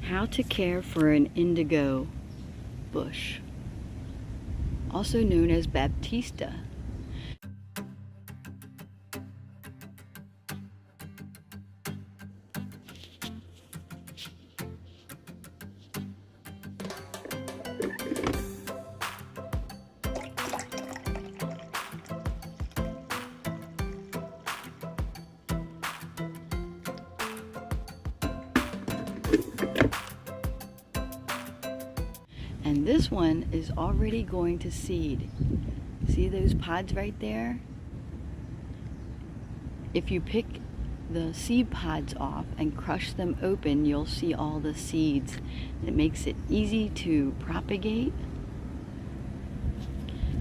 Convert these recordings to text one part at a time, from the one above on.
How to care for an indigo bush, also known as Baptista. And this one is already going to seed. See those pods right there? If you pick the seed pods off and crush them open, you'll see all the seeds. It makes it easy to propagate.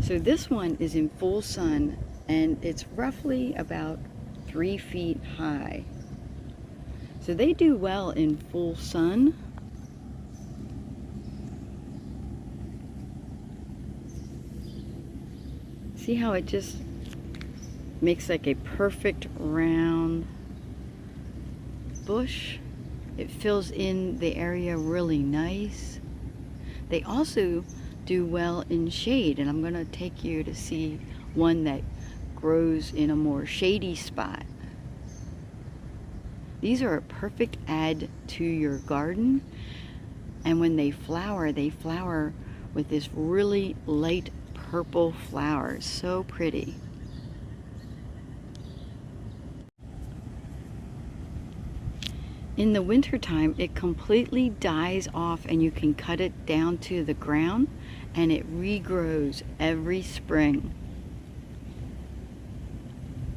So this one is in full sun and it's roughly about 3 feet high. So they do well in full sun. See how it just makes like a perfect round bush? It fills in the area really nice. They also do well in shade, and I'm going to take you to see one that grows in a more shady spot. These are a perfect add to your garden, and when they flower with this really light purple flowers. So pretty. In the wintertime, it completely dies off and you can cut it down to the ground and it regrows every spring.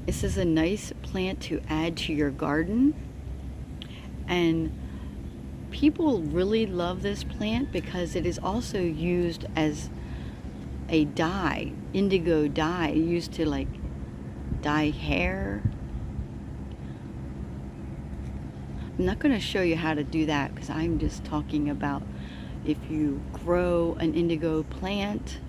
This is a nice plant to add to your garden, and people really love this plant because it is also used as a dye, indigo dye, used to like dye hair. I'm not going to show you how to do that because I'm just talking about if you grow an indigo plant,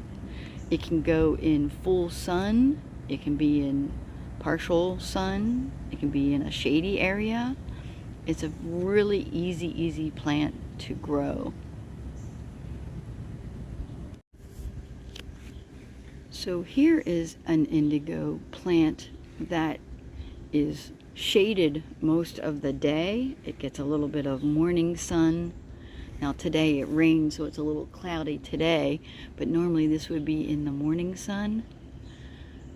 it can go in full sun, it can be in partial sun, it can be in a shady area. It's a really easy plant to grow. So here is an indigo plant that is shaded most of the day. It gets a little bit of morning sun. Now today it rained, so it's a little cloudy today, but normally this would be in the morning sun.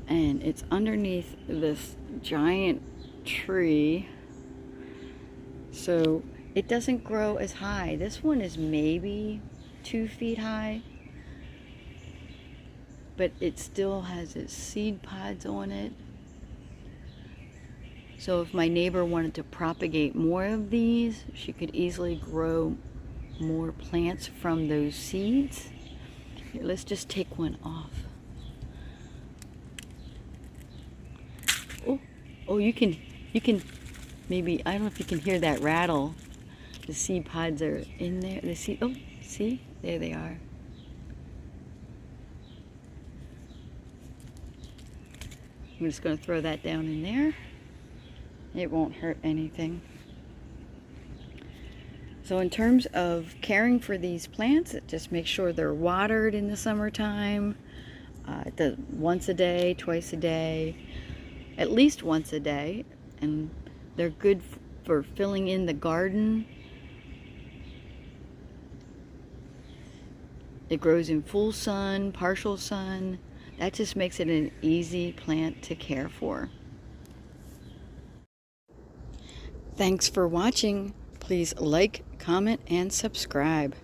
And it's underneath this giant tree, so it doesn't grow as high. This one is maybe 2 feet high, but it still has its seed pods on it. So if my neighbor wanted to propagate more of these, she could easily grow more plants from those seeds. Here, let's just take one off. Oh, you can maybe, I don't know if you can hear that rattle. The seed pods are in there. The seed, oh, see? There they are. I'm just going to throw that down in there. It won't hurt anything. So in terms of caring for these plants, just make sure they're watered in the summertime. Once a day, twice a day, at least once a day. And they're good for filling in the garden. It grows in full sun, partial sun. That just makes it an easy plant to care for. Thanks for watching. Please like, comment, and subscribe.